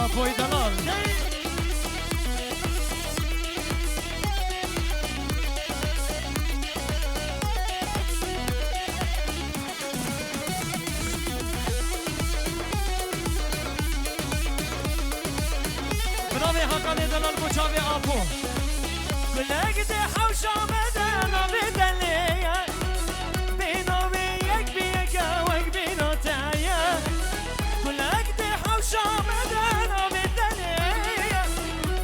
Apoy dalal. برامي حقاني دلال بوچاوي آپو گلک ده حوشا مدنا بدلیه بینا بی یک بی یکا وک بینا تایه گلک ده حوشا مدنا بدلیه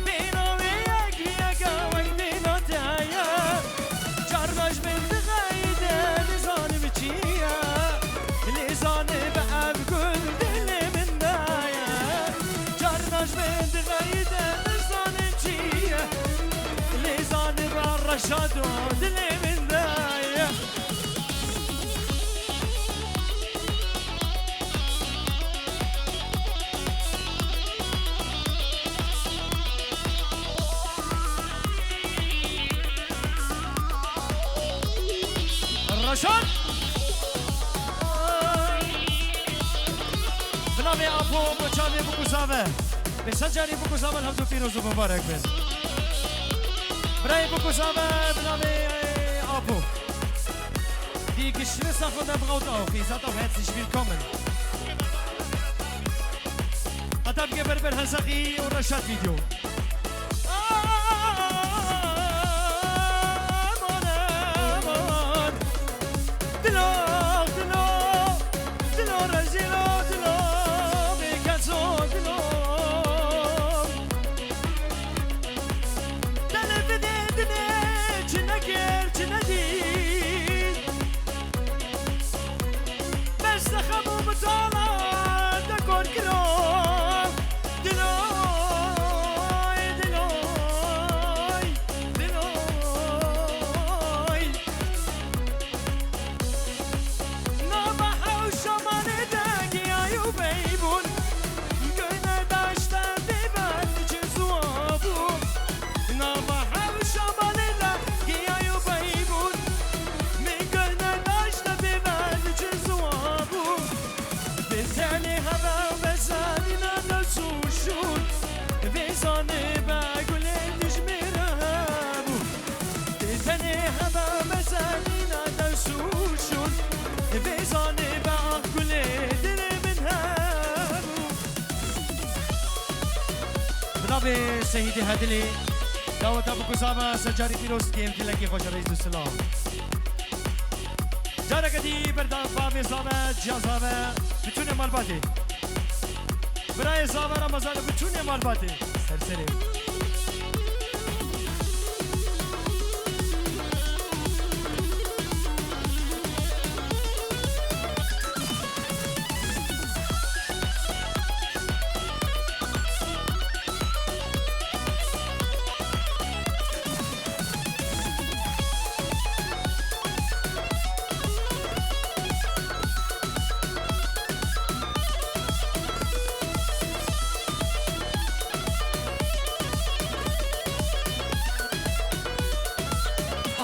بینا بی یک بی یکا وک بینا تایه جرداش بند غیده لزانم چیه لزانم اب گل دل من دایه جرداش بند غیده لزانم چیه لزانم الرشاد دل من دایه الرشاد بنامي ابو بوچاوي بوكوساوه بسجاري بوكوساوه الحمد فيروز مبارك بن برای بوكوساوه بنامي ابو die Geschwister von der Braut auch. Ihr seid auch herzlich willkommen. Adab Geberber Hazaki und Rashad Video. جناب سیدی هدلی دعوت ابو کسامه سجاری پیروز کیم تلکی خوش رئیس السلام جاره کدی بردان فامی زامه جازامه بتونه مالباتی برای زامه رمضان بتونه مالباتی سرسری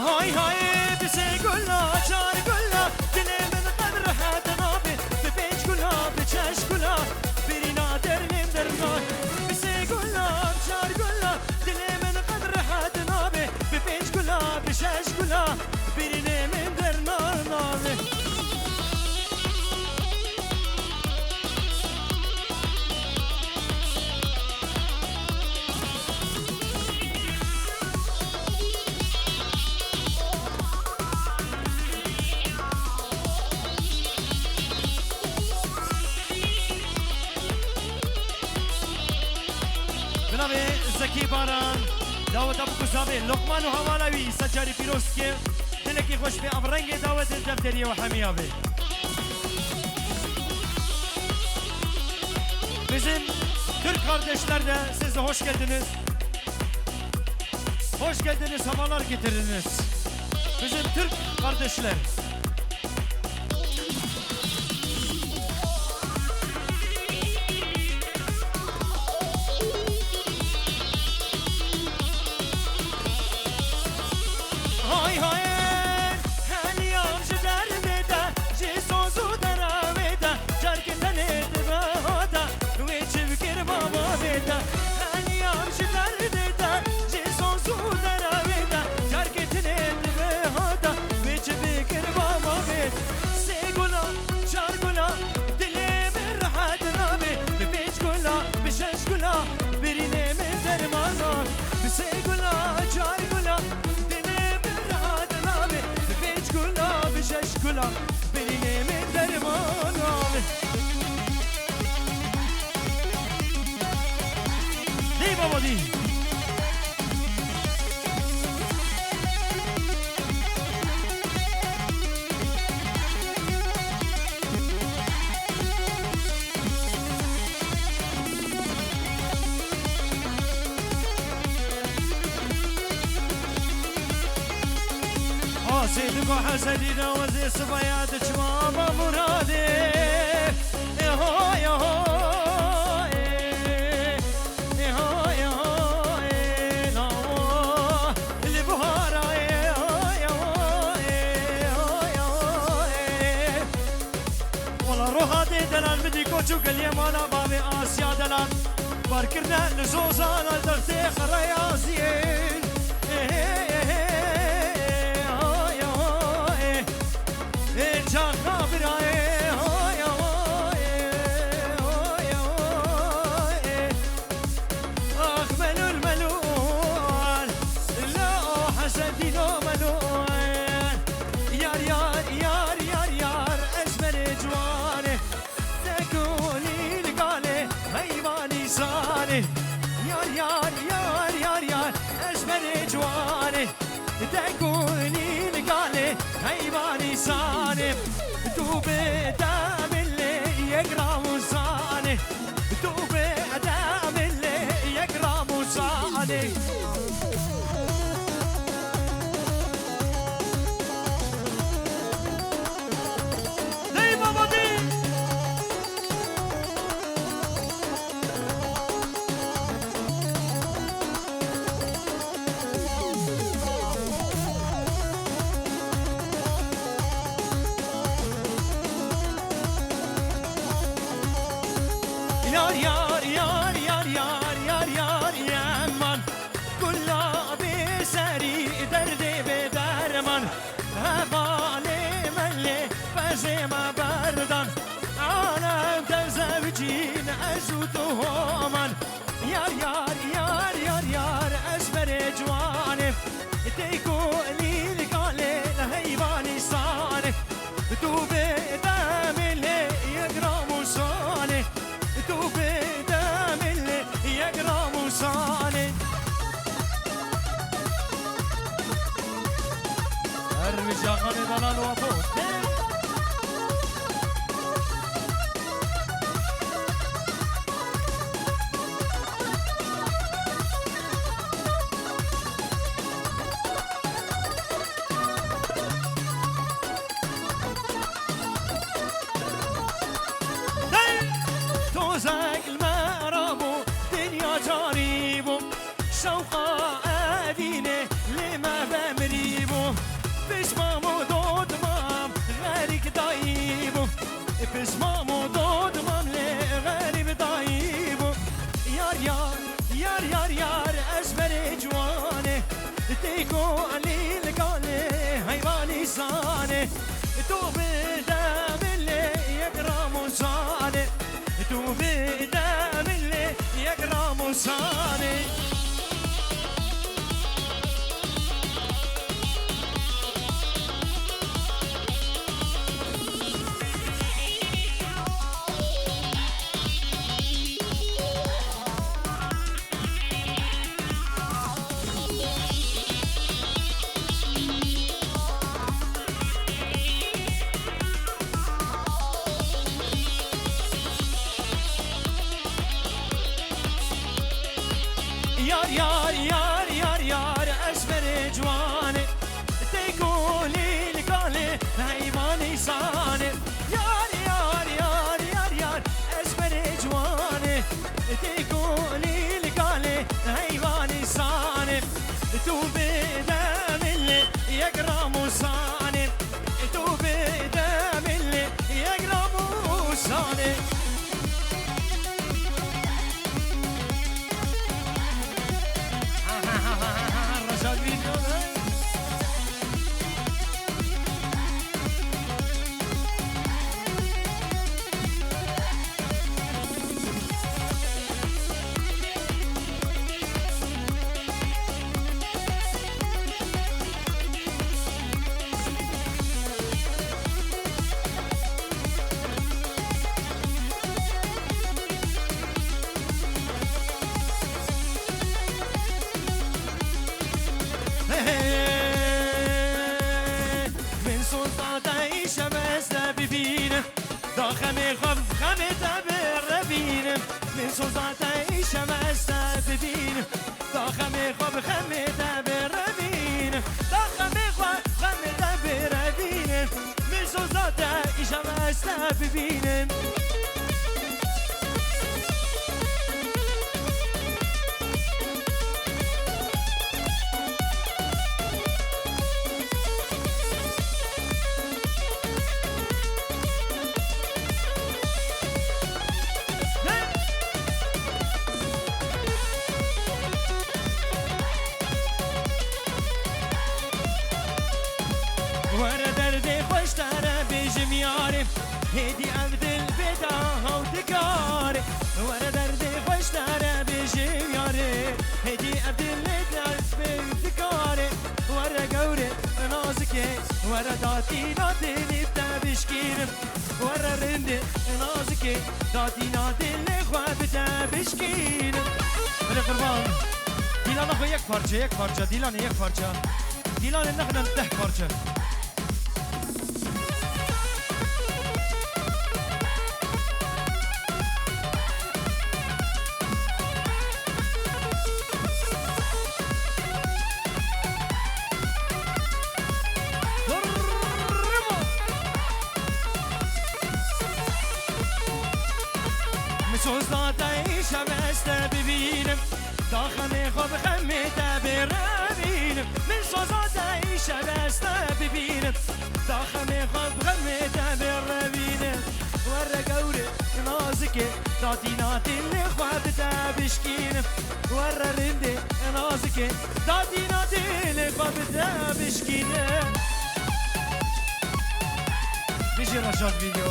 هاي هاي بسي قلنا جار قلنا دلي من قدر حد نابي ببيج قلنا بجاش قلنا برينا درنين درنا بسي قلنا جار قلنا دلي من قدر حد نابي ببيج قلنا بجاش قلنا برينا من درنا نابي جناب زکی باران دعوت ابو کسامه لقمان و حوالوی سجاری پیروز که دلکی خوش به ابرنگ دعوت دفتری و حمیابه bizim Türk kardeşler de siz de hoş geldiniz. Hoş geldiniz, havalar getirdiniz. Bizim Türk kardeşler. Hay hay her yancı derbede Cisozu deravede Cerketen edibada Ve çevkir baba ve گلا برینه من درمانم دی بابا دی سيدك وحسدينا وزي صبياتك ماما مرادي يهو يهو يهو يهو اللي بهارة والله روحا دي دلال بدي كوتشو قال يا مانا بابي آسيا دلال باركرنا لزوزانا الدرتي خريازين تقولي لقالي هيباني صاني دوبي دام اللي يقرا وصاني دوبي دام اللي يقرا وصاني دي بابا دي ما بردن عالم تزوجين أزوتهمن يار يار يار يار يار أسمر جواني تيكو لي لقالي لهيباني صاني توبي دام اللي يقرا موساني توبي دام اللي يقرا موساني الرجال ضلال وفوت توزق المرابو دنيا جاريبو شوقا أدينه لما بمريبو بسمامو دود مام غريك دايبو بسمامو دود مام لغريب دايبو يار يار يار يار يار أسمر جواني تيكو علي لقالي هيباني صاني توبي دام اللي يقرا موساني توبي دام اللي يقرا موساني يار يار يار يار يار أسمر جواني تقولي لقالي هيماني صاني يار يار يار يار يار أسمر جواني تقولي لقالي هيماني صاني توبي دام اللي يقرا موساني توبي دام اللي يقرا موساني خمي خب خمي تبر بينم من صوزات عيشة بستبين دا خمي خب خمي تبر بينم دا خمي خب خمي تبر بينم من صوزات عيشة بستبين هدي عبد البداها ودكاري وانا دردي خوش ترى بجياري هدي عبد البداها ودكاري ورا قوري نازكي ورا داتي نادي تبشكين ورا رندي نازكي داتي نادي لخواب تبشكين انا قربان ديلان اخو يك فرجة ديلان يك فرجة ديلان نخدم ده فرجة صوزات عيشة بستبينم داخمي خب خمي تبربينم من صوزات عيشة بستبينم داخمي خب خمي تبربينم ورا قوري نازكي داتي ناتي اللي خواب تبشكينم ورا رندي نازكي داتي ناتي اللي خواب تبشكينم بيجي رشاد فيديو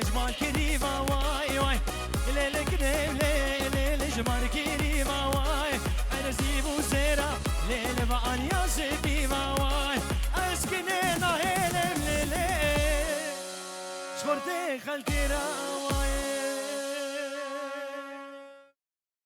جمال كريمة واي واي ليلة كريم ليلة جمال كريمة واي أنا زيبو زيرة ليلة بعن يا زبيبة واي أسكنينا هيلة ليلة شورتي خالتي